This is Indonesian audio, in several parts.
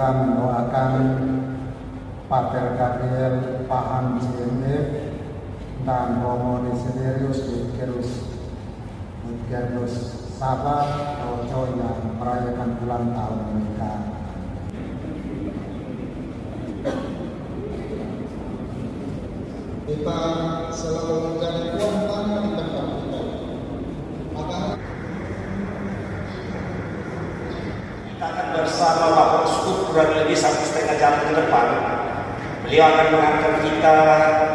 juga mendoakan Pater Gabriel Paham CMF dan Romo Desiderius Gutierrez Sabar Oco yang merayakan ulang tahun mereka. Kita selalu menjadi tuan tangan di tempat kita. Kita akan bersama Bapak Uskup kurang lebih 1,5 jam ke depan. Beliau akan mengantar kita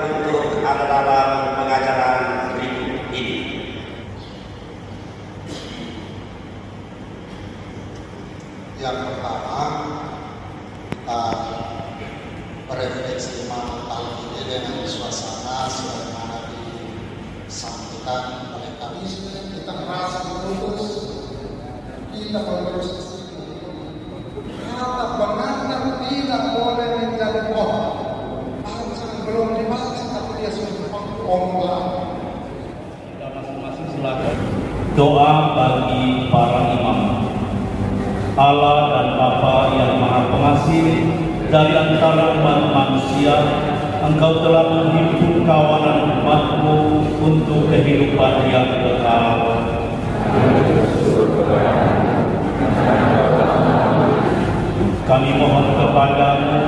untuk ada dalam pengajaran berikut ini. Yang pertama, kita berefleksi tahun ini dengan suasana sebagaimana disampaikan oleh kami. Kita merasa terus, kita terus. Kata benar tidak boleh menjadi pohon. Belum dimasak tapi dia sudah pengonglah. Masing-masing silakan. Doa bagi para imam. Allah dan Bapa yang Maha Pengasih, dari antara umat manusia, Engkau telah menghimpun kawanan umat-Mu untuk kehidupan yang kekal. Kami mohon kepadamu,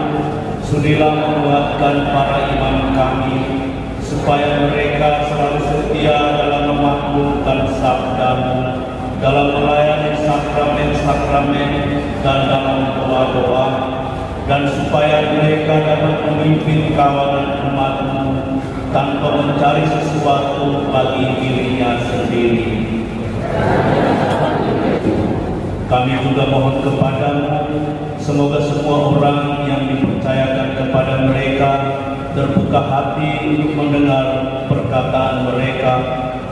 sudilah menguatkan para imam kami, supaya mereka selalu setia dalam memakmurkan sabda-Mu, dalam melayani sakramen-sakramen dan dalam doa-doa, dan supaya mereka dapat memimpin kawanan umat-Mu tanpa mencari sesuatu bagi dirinya sendiri. Kami juga mohon kepadamu, semoga semua orang yang dipercayakan kepada mereka terbuka hati untuk mendengar perkataan mereka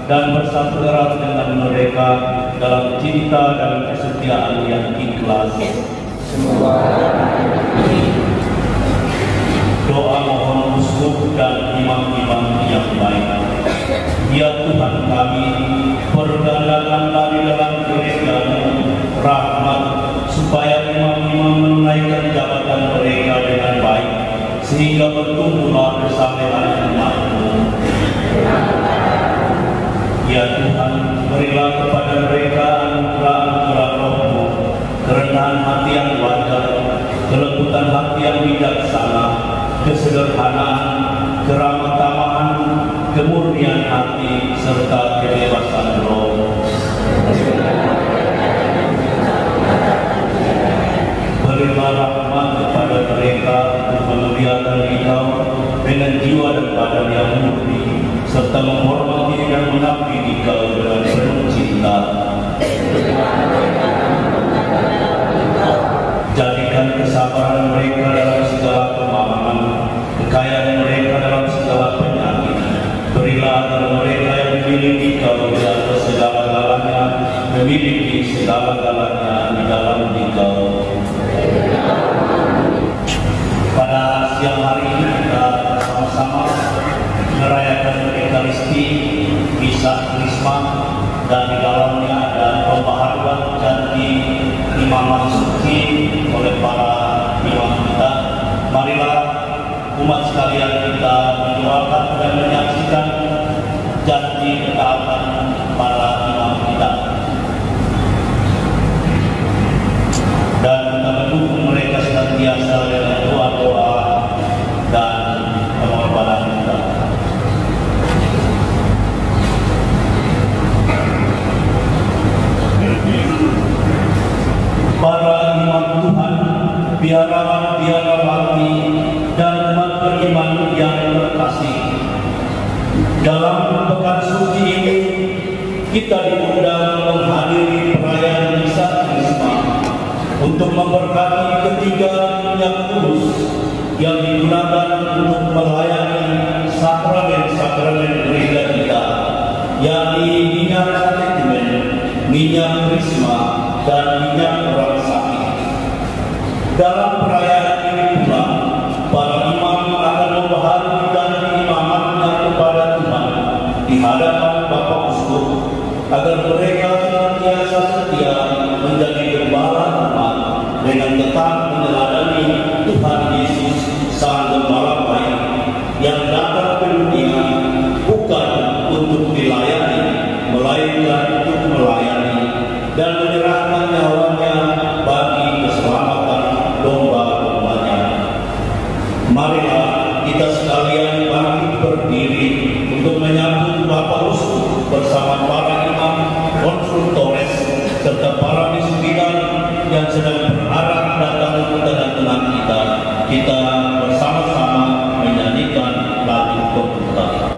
dan bersatu erat dengan mereka dalam cinta dan kesetiaan yang ikhlas. Doa mohon uskup dan imam-imam yang baik. Ya Tuhan kami, pergandakanlah di dalam gereja-Mu rahmat, supaya imam-imam menunaikan jabatan mereka dengan baik, sehingga bertumbuhlah persaudaraan umat-Mu. Ya Tuhan, berilah kepada mereka anugerah-anugerah Roh-Mu, kerendahan hati yang wajar, kelembutan hati yang bijaksana, kesederhanaan, keramah tamahan, kemurnian hati, serta kebebasan roh. Berilah rahmat kepada mereka untuk memuliakan Engkau dengan jiwa dan badan yang murni, serta menghormati dan mengabdi Engkau dengan penuh cinta. Jadikan kesabaran mereka dalam segala pemahaman, kekayaan mereka dalam segala penyakit. Berilah agar mereka yang memiliki Engkau di atas segala-galanya, memiliki segala-galanya di dalam Engkau. Pada siang hari ini kita bersama-sama merayakan Ekaristi, Misa Krisma, dan di dalamnya ada pembaharuan janji imaman suci oleh para imam kita. Marilah umat sekalian kita mendoakan dan menyaksikan janji ketaatan para imam kita, dan kita mendukung mereka senantiasa dengan doa-doa dan pengorbanan kita. Para imam Tuhan, biarawati dan umat beriman yang terkasih, dalam pekan suci ini kita diundang menghadiri perayaan Misa Krisma untuk memberkati ketiga minyak kudus yang digunakan untuk melayani sakramen-sakramen gereja kita, yakni minyak katechumen, minyak krisma, dan minyak orang sakit. Dalam perayaan ini pula, para imam akan membaharui janji imamannya kepada Tuhan di hadapan Bapak Uskup, agar mereka senantiasa setia menjadi gembala umat dengan tetap meneladani yang sedang berharap datang ke tengah-tengah kita, kita bersama-sama menyanyikan lagu pembuka.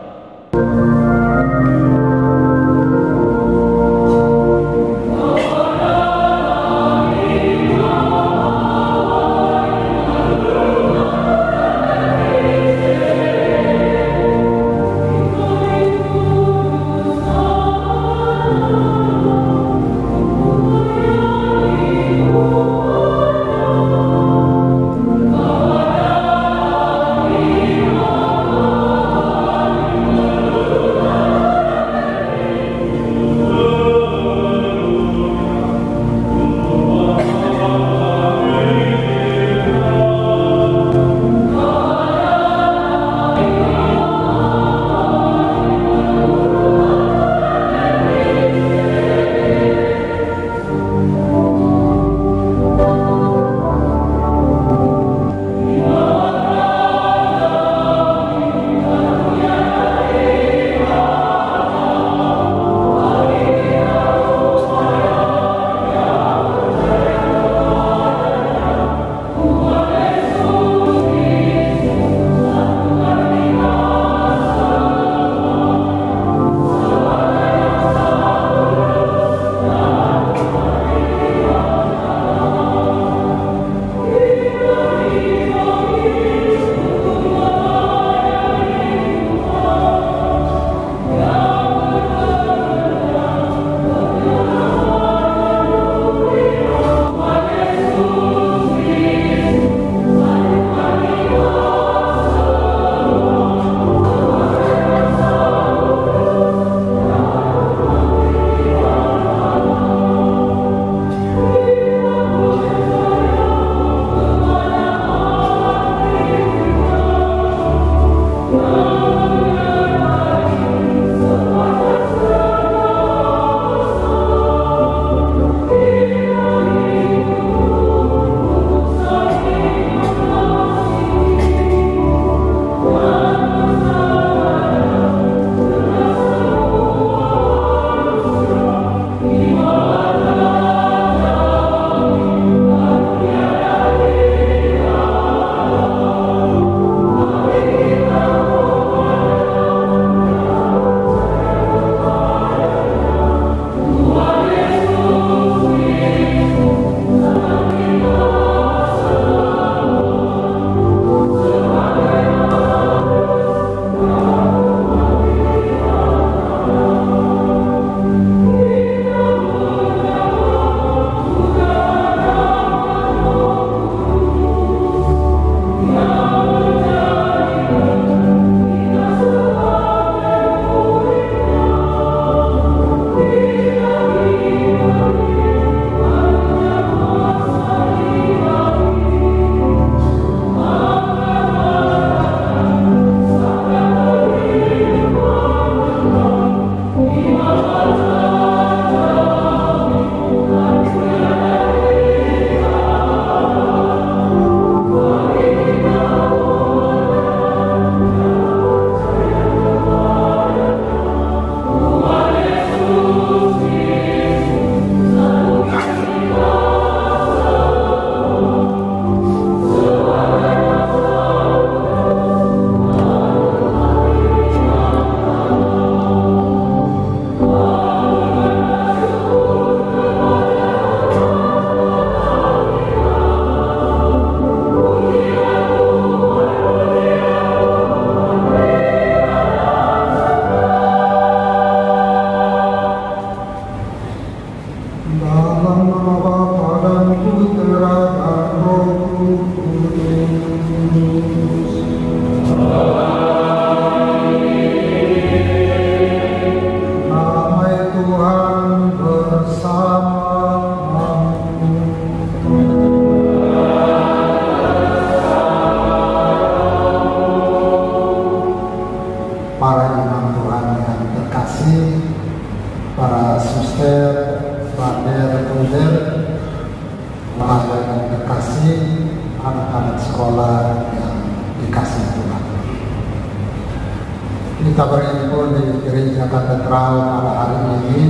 Kita berhimpun di gereja katedral pada hari ini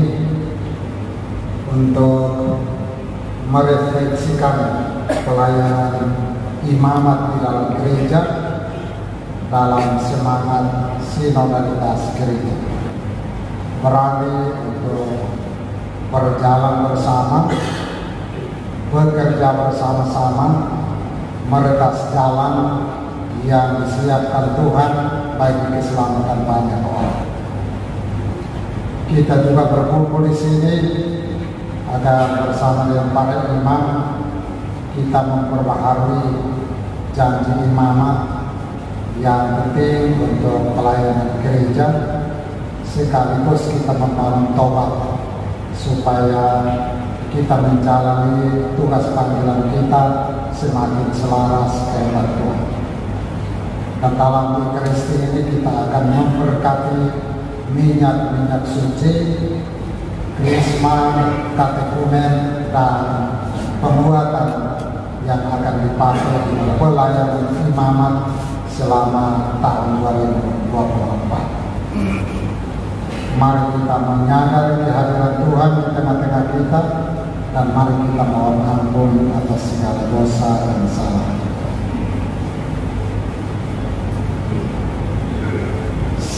untuk merefleksikan pelayanan imamat di dalam gereja dalam semangat sinodalitas gereja, berani untuk berjalan bersama, bekerja bersama-sama, meretas jalan yang disiapkan Tuhan bagi keselamatan banyak orang. Kita juga berkumpul di sini agar bersama dengan para imam kita memperbaharui janji imamat yang penting untuk pelayanan gereja, sekaligus kita membangun tobat supaya kita menjalani tugas panggilan kita semakin selaras kehendak Tuhan. Dan dalam Ekaristi ini kita akan memberkati minyak suci, krisma, katekumen, dan pembuatan yang akan dipakai di pelayanan imamat selama tahun 2024. Mari kita menyadari kehadiran Tuhan di tengah-tengah kita, dan mari kita mohon ampun atas segala dosa dan salah.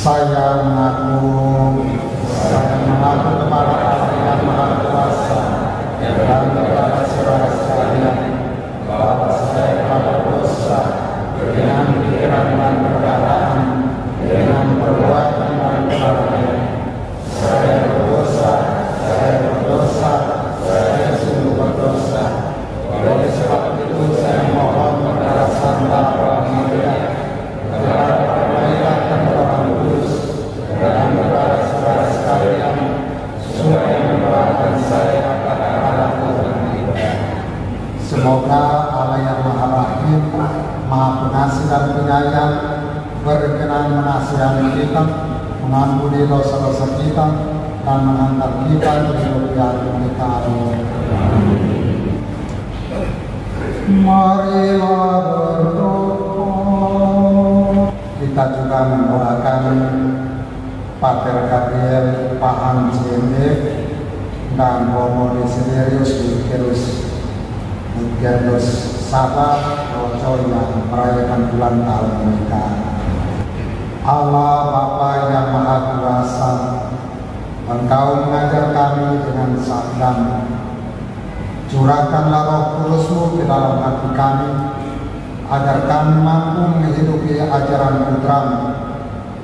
Saya mengaku kepada Allah yang Maha Kuasa dan kepada saudara sekalian bahwa saya telah berdosa dengan pikiran dan perkataan, dengan perbuatan dan perbuatan. Saya berdosa, saya sungguh berdosa. Oleh sebab itu saya mohon kepada Santa Maria, kepada malaikat dan Roh Kudus, dan kepada saudara sekalian, supaya mendoakan saya pada Allah Tuhan kita. Semoga Allah yang Maha Rahim, Maha Pengasih dan Penyayang berkenan menasihati kita, mengampuni dosa-dosa kita, dan menghantar kita ke hidup yang kekal. Marilah berdoa. Kita juga mendoakan Pater Gabriel Paham CMF dan Romo Desiderius Gutierrez Sabah Rojo yang merayakan ulang tahun mereka. Allah Bapa yang Maha Kuasa, Engkau mengajar kami dengan sabda-Mu. Curahkanlah Roh Kudus-Mu ke dalam hati kami, agar kami mampu menghidupi ajaran Putra-Mu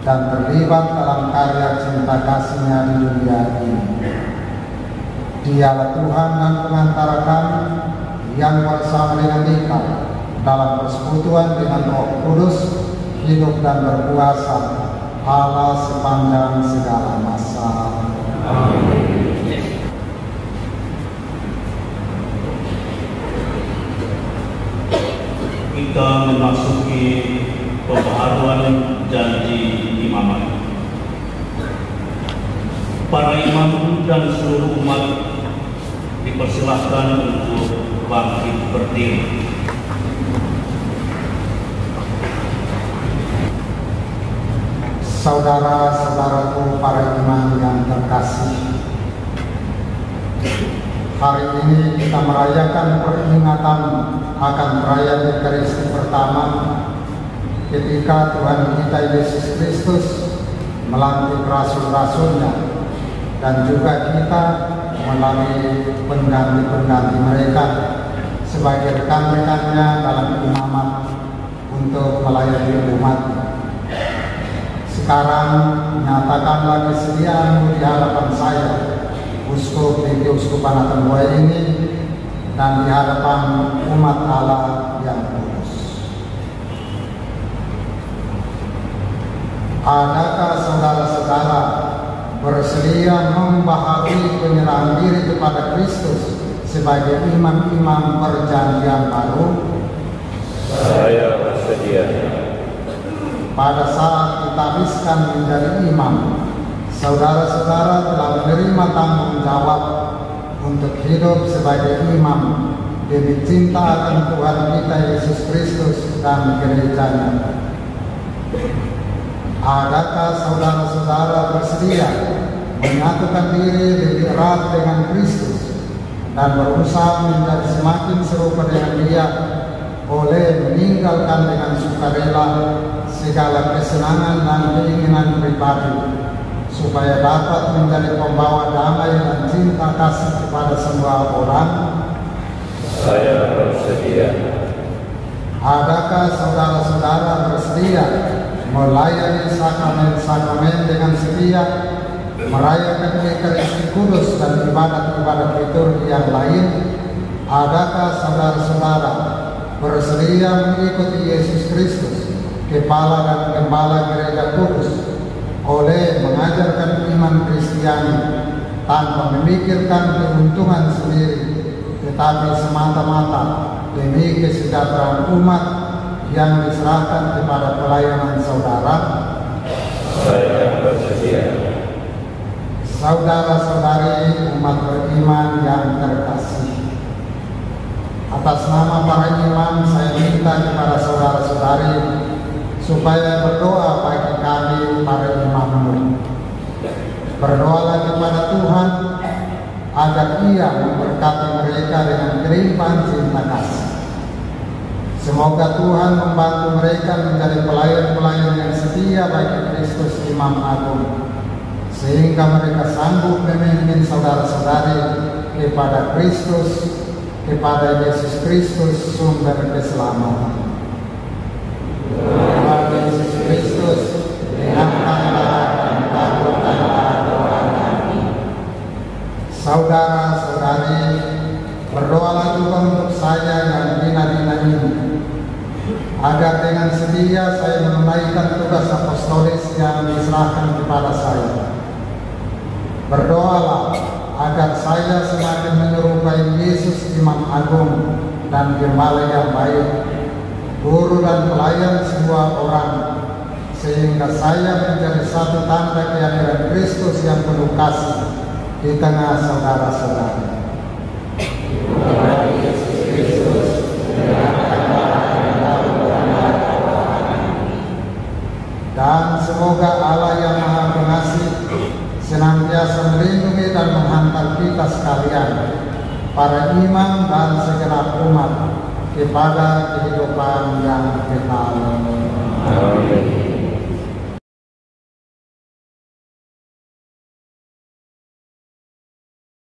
dan terlibat dalam karya cinta kasih-Nya di dunia ini. Dialah Tuhan dan pengantara kami yang bersama dengan Dika dalam persekutuan dengan Roh Kudus, hidup dan berkuasa Allah sepanjang segala masa. Amin. Kita memasuki pembaharuan janji imamat. Para imam dan seluruh umat dipersilahkan untuk bangkit berdiri. Saudara-saudaraku para imam yang terkasih, hari ini kita merayakan peringatan akan perayaan Ekaristi pertama ketika Tuhan kita Yesus Kristus melantik rasul-rasulnya, dan juga kita melalui pengganti-pengganti mereka sebagai rekan-rekannya dalam imamat untuk melayani umat. Sekarang nyatakanlah kesediaanmu di hadapan saya, Uskup di Keuskupan Atenbuai ini, dan di hadapan umat Allah yang kudus. Adakah saudara-saudara bersedia membaharui penyerahan diri kepada Kristus sebagai imam-imam perjanjian baru? Saya bersedia. Pada saat ditabiskan menjadi imam, saudara-saudara telah menerima tanggung jawab untuk hidup sebagai imam demi cinta akan Tuhan kita Yesus Kristus dan gerejanya. Adakah saudara-saudara bersedia menyatukan diri lebih erat dengan Kristus dan berusaha menjadi semakin serupa dengan Dia oleh meninggalkan dengan sukarela segala kesenangan dan keinginan pribadi, supaya dapat menjadi pembawa damai dan cinta kasih kepada semua orang. Saya bersedia. Adakah saudara-saudara bersedia melayani sakramen-sakramen dengan setia, merayakan Ekaristi Kudus dan ibadat-ibadat liturgi yang lain? Adakah saudara-saudara bersedia mengikuti Yesus Kristus, Kepala dan Gembala Gereja Kudus, oleh mengajarkan iman Kristiani tanpa memikirkan keuntungan sendiri, tetapi semata-mata demi kesejahteraan umat yang diserahkan kepada pelayanan saudara? Saya bersedia. Saudara-saudari umat beriman yang terkasih, atas nama para imam saya minta kepada saudara-saudari supaya berdoa bagi kami para imam. Berdoalah kepada Tuhan agar Ia memberkati mereka dengan kelimpahan cinta kasih. Semoga Tuhan membantu mereka menjadi pelayan-pelayan yang setia bagi Kristus Imam Agung, sehingga mereka sanggup memimpin saudara-saudari kepada Kristus, kepada Yesus Kristus sumber keselamatan. Kepada Yesus Kristus, dengarkanlah dan kabulkanlah doa kami. Saudara-saudari, berdoalah juga untuk saya yang dina-dina ini, agar dengan setia saya menunaikan tugas apostolis yang diserahkan kepada saya. Berdoalah agar saya semakin menyerupai Yesus Imam Agung dan Gembala yang baik, guru dan pelayan semua orang, sehingga saya menjadi satu tanda kehadiran Kristus yang penuh kasih di tengah saudara-saudara. Dan semoga Allah yang Maha Pengasih senantiasa melindungi dan menghantar kita sekalian, para imam dan segenap umat, kepada kehidupan yang kekal.